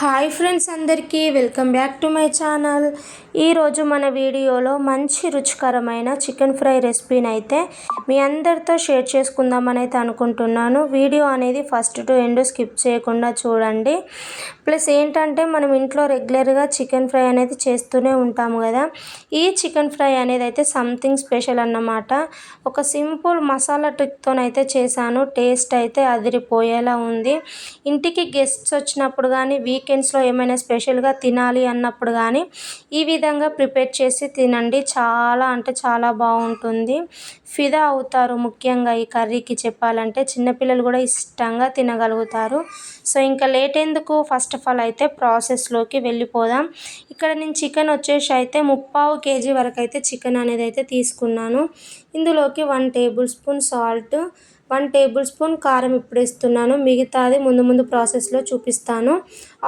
Hi friends, అందరికీ welcome back to my channel. ఈరోజు మన వీడియోలో మంచి రుచికరమైన చికెన్ ఫ్రై రెసిపీని అయితే మీ అందరితో షేర్ చేసుకుందామని అయితే అనుకుంటున్నాను. వీడియో అనేది ఫస్ట్ టు ఎండ్ స్కిప్ చేయకుండా చూడండి. ప్లస్ ఏంటంటే మనం ఇంట్లో రెగ్యులర్గా చికెన్ ఫ్రై అనేది చేస్తూనే ఉంటాము కదా. ఈ చికెన్ ఫ్రై అనేది అయితే సంథింగ్ స్పెషల్ అన్నమాట. ఒక సింపుల్ మసాలా ట్రిక్తోనైతే చేశాను. టేస్ట్ అయితే అదిరిపోయేలా ఉంది. ఇంటికి గెస్ట్స్ వచ్చినప్పుడు కానీ వీకెండ్స్లో ఏమైనా స్పెషల్గా తినాలి అన్నప్పుడు కానీ ఈ విధంగా ప్రిపేర్ చేసి తినండి. చాలా అంటే చాలా బాగుంటుంది. ఫిదా అవుతారు. ముఖ్యంగా ఈ కర్రీకి చెప్పాలంటే చిన్నపిల్లలు కూడా ఇష్టంగా తినగలుగుతారు. సో ఇంకా లేట్ ఎందుకు, ఫస్ట్ ఆఫ్ ఆల్ అయితే ప్రాసెస్లోకి వెళ్ళిపోదాం. ఇక్కడ నేను చికెన్ వచ్చేసి అయితే 3/4 kg వరకు అయితే చికెన్ అనేది అయితే తీసుకున్నాను. ఇందులోకి 1 table spoon salt, 1 table spoon కారం ఇప్పుడు ఇస్తున్నాను. మిగతాది ముందు ప్రాసెస్లో చూపిస్తాను.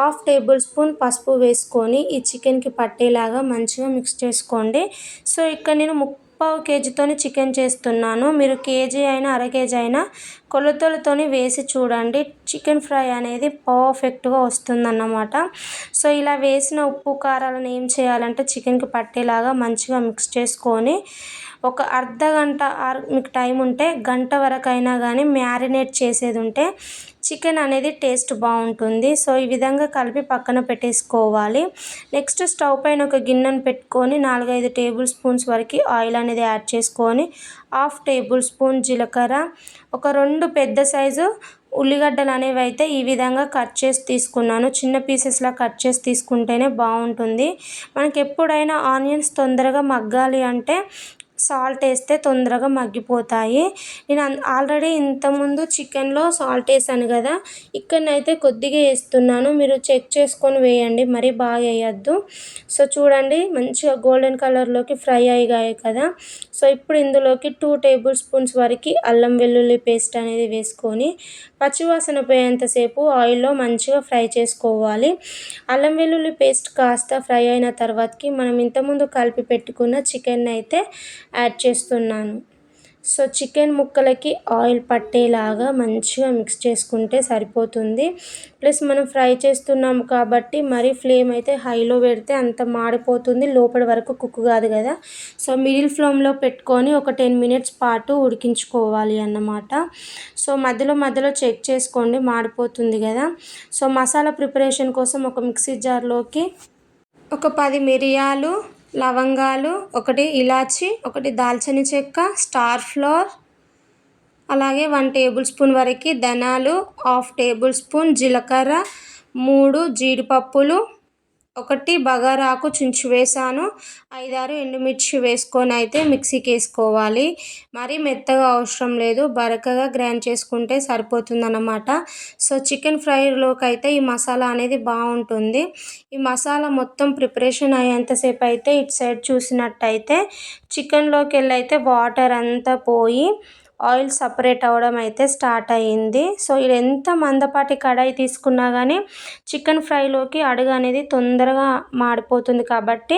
1/2 టేబుల్ స్పూన్ పసుపు వేసుకొని ఈ చికెన్కి పట్టేలాగా మంచిగా మిక్స్ చేసుకోండి. సో ఇక్కడ నేను 3/4 kgతోని చికెన్ చేస్తున్నాను. మీరు కేజీ అయినా అర కేజీ అయినా కొలతలతోని వేసి చూడండి. చికెన్ ఫ్రై అనేది పర్ఫెక్ట్గా వస్తుందన్నమాట. సో ఇలా వేసిన ఉప్పు కారాలను ఏం చేయాలంటే చికెన్కి పట్టేలాగా మంచిగా మిక్స్ చేసుకొని ఒక అర్ధ గంట మీకు టైం ఉంటే గంట వరకు అయినా కానీ మ్యారినేట్ చేసేది ఉంటే చికెన్ అనేది టేస్ట్ బాగుంటుంది. సో ఈ విధంగా కలిపి పక్కన పెట్టేసుకోవాలి. నెక్స్ట్ స్టవ్ పైన ఒక గిన్నెను పెట్టుకొని 4-5 టేబుల్ స్పూన్స్ వరకు ఆయిల్ అనేది యాడ్ చేసుకొని 1/2 టేబుల్ స్పూన్ జీలకర్ర, ఒక 2 పెద్ద సైజు ఉల్లిగడ్డలు అనేవి అయితే ఈ విధంగా కట్ చేసి తీసుకున్నాను. చిన్న పీసెస్లా కట్ చేసి తీసుకుంటేనే బాగుంటుంది. మనకి ఎప్పుడైనా ఆనియన్స్ తొందరగా మగ్గాలి అంటే సాల్ట్ వేస్తే తొందరగా మగ్గిపోతాయి. నేను ఆల్రెడీ ఇంతకుముందు చికెన్లో సాల్ట్ వేసాను కదా, ఇక్కడనైతే కొద్దిగా వేస్తున్నాను. మీరు చెక్ చేసుకొని వేయండి, మరీ బాగా వేయద్దు. సో చూడండి మంచిగా గోల్డెన్ కలర్లోకి ఫ్రై అయ్యాయి కదా. సో ఇప్పుడు ఇందులోకి 2 టేబుల్ స్పూన్స్ వరకు అల్లం వెల్లుల్లి పేస్ట్ అనేది వేసుకొని పచ్చివాసన పోయేంతసేపు ఆయిల్లో మంచిగా ఫ్రై చేసుకోవాలి. అల్లం వెల్లుల్లి పేస్ట్ కాస్త ఫ్రై అయిన తర్వాతకి మనం ఇంతకుముందు కలిపి పెట్టుకున్న చికెన్ అయితే యాడ్ చేస్తున్నాను. సో చికెన్ ముక్కలకి ఆయిల్ పట్టేలాగా మంచిగా మిక్స్ చేసుకుంటే సరిపోతుంది. ప్లస్ మనం ఫ్రై చేస్తున్నాము కాబట్టి మరీ ఫ్లేమ్ అయితే హైలో పెడితే అంత మాడిపోతుంది, లోపలి వరకు కుక్ కాదు కదా. సో మిడిల్ ఫ్లేమ్లో పెట్టుకొని ఒక 10 మినిట్స్ పాటు ఉడికించుకోవాలి అన్నమాట. సో మధ్యలో చెక్ చేసుకోండి, మాడిపోతుంది కదా. సో మసాలా ప్రిపరేషన్ కోసం ఒక మిక్సీ జార్లోకి ఒక 10 మిరియాలు, లవంగాలు, 1 ఇలాచి, 1 దాల్చిన చెక్క, స్టార్ ఫ్లవర్, అలాగే 1 టేబుల్ స్పూన్ వరకు ధనాలు, 1/2 టేబుల్ స్పూన్ జీలకర్ర, 3 జీడిపప్పులు, 1 బగారాకు చుంచి వేసాను, 5-6 ఎండుమిర్చి వేసుకొని అయితే మిక్సీకి వేసుకోవాలి. మరీ మెత్తగా అవసరం లేదు, బరకగా గ్రైండ్ చేసుకుంటే సరిపోతుందన్నమాట. సో చికెన్ ఫ్రైలోకి అయితే ఈ మసాలా అనేది బాగుంటుంది. ఈ మసాలా మొత్తం ప్రిపరేషన్ అయ్యేంతసేపు అయితే ఇటు సైడ్ చూసినట్టయితే చికెన్లోకి వెళ్ళి అయితే వాటర్ అంతా పోయి ఆయిల్ సపరేట్ అవ్వడం అయితే స్టార్ట్ అయ్యింది. సో ఇది ఎంత మందపాటి కడాయి తీసుకున్నా కానీ చికెన్ ఫ్రైలోకి అడుగు అనేది తొందరగా మాడిపోతుంది కాబట్టి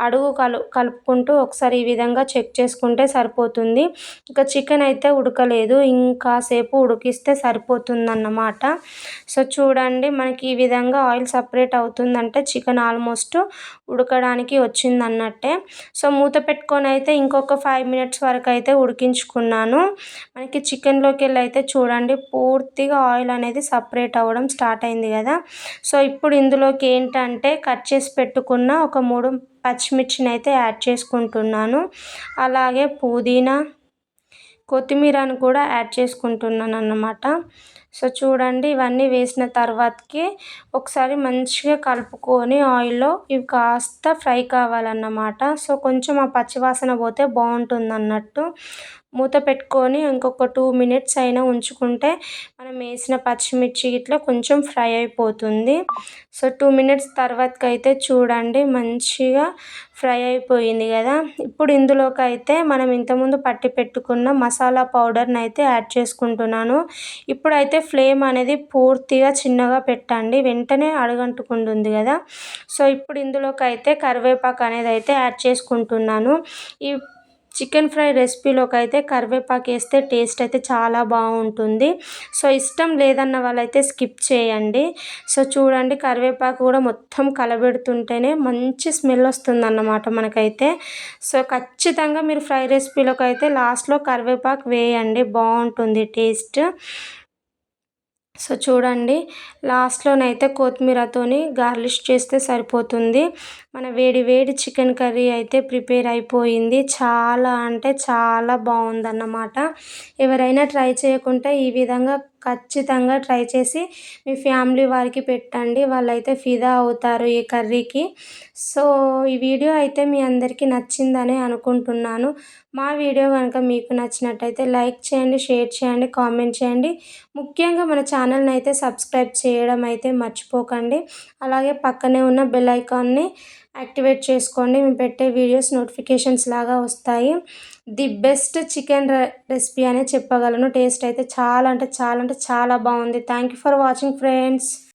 అడుగు కలుపుకుంటూ ఒకసారి ఈ విధంగా చెక్ చేసుకుంటే సరిపోతుంది. ఇంకా చికెన్ అయితే ఉడకలేదు, ఇంకాసేపు ఉడికిస్తే సరిపోతుందన్నమాట. సో చూడండి మనకి ఈ విధంగా ఆయిల్ సపరేట్ అవుతుందంటే చికెన్ ఆల్మోస్ట్ ఉడకడానికి వచ్చిందన్నట్టే. సో మూత పెట్టుకొని అయితే ఇంకొక 5 మినిట్స్ వరకు అయితే ఉడికించుకున్నాను. మనకి చికెన్లోకి వెళ్ళి అయితే చూడండి పూర్తిగా ఆయిల్ అనేది సపరేట్ అవ్వడం స్టార్ట్ అయింది కదా. సో ఇప్పుడు ఇందులోకి ఏంటంటే కట్ చేసి పెట్టుకున్న ఒక 3 పచ్చిమిర్చిని అయితే యాడ్ చేసుకుంటున్నాను. అలాగే పుదీనా, కొత్తిమీరను కూడా యాడ్ చేసుకుంటున్నాను అన్నమాట. సో చూడండి ఇవన్నీ వేసిన తర్వాతకి ఒకసారి మంచిగా కలుపుకొని ఆయిల్లో ఇవి కాస్త ఫ్రై కావాలన్నమాట. సో కొంచెం ఆ పచ్చివాసన పోతే బాగుంటుంది అన్నట్టు. మూత పెట్టుకొని ఇంకొక 2 మినిట్స్ అయినా ఉంచుకుంటే మనం వేసిన పచ్చిమిర్చి ఇట్లా కొంచెం ఫ్రై అయిపోతుంది. సో 2 మినిట్స్ తర్వాతకి అయితే చూడండి మంచిగా ఫ్రై అయిపోయింది కదా. ఇప్పుడు ఇందులోకి అయితే మనం ఇంతకుముందు పట్టి పెట్టుకున్న మసాలా పౌడర్ని అయితే యాడ్ చేసుకుంటున్నాను. ఇప్పుడైతే ఫ్లేమ్ అనేది పూర్తిగా చిన్నగా పెట్టండి, వెంటనే అడుగంటుకుంటుంది కదా. సో ఇప్పుడు ఇందులోకి అయితే కరివేపాకు అనేది అయితే యాడ్ చేసుకుంటున్నాను. ఈ చికెన్ ఫ్రై రెసిపీలోకి అయితే కరివేపాకు వేస్తే టేస్ట్ అయితే చాలా బాగుంటుంది. సో ఇష్టం లేదన్న వాళ్ళైతే స్కిప్ చేయండి. సో చూడండి, కరివేపాకు కూడా మొత్తం కలబెడుతుంటేనే మంచి స్మెల్ వస్తుందన్నమాట మనకైతే. సో ఖచ్చితంగా మీరు ఫ్రై రెసిపీలోకి అయితే లాస్ట్లో కరివేపాకు వేయండి, బాగుంటుంది టేస్ట్. సో చూడండి, లాస్ట్లోనైతే కొత్తిమీరతోని గార్నిష్ చేస్తే సరిపోతుంది. మన వేడి వేడి చికెన్ కర్రీ అయితే ప్రిపేర్ అయిపోయింది. చాలా అంటే చాలా బాగుందన్నమాట. ఎవరైనా ట్రై చేయకుంటే ఈ విధంగా ఖచ్చితంగా ట్రై చేసి మీ ఫ్యామిలీ వారికి పెట్టండి, వాళ్ళైతే ఫిదా అవుతారు ఈ కర్రీకి. సో ఈ వీడియో అయితే మీ అందరికీ నచ్చిందని అనుకుంటున్నాను. మా వీడియో కనుక మీకు నచ్చినట్టయితే లైక్ చేయండి, షేర్ చేయండి, కామెంట్ చేయండి. ముఖ్యంగా మన ఛానల్ని అయితే సబ్స్క్రైబ్ చేయడం అయితే మర్చిపోకండి. అలాగే పక్కనే ఉన్న బెల్ ఐకాన్ని యాక్టివేట్ చేసుకోండి. మేము పెట్టే వీడియోస్ నోటిఫికేషన్స్ లాగా వస్తాయి. ది బెస్ట్ చికెన్ రెసిపీ అనే చెప్పగలను. టేస్ట్ అయితే చాలా అంటే చాలా అంటే చాలా బాగుంది. Thank you for watching friends.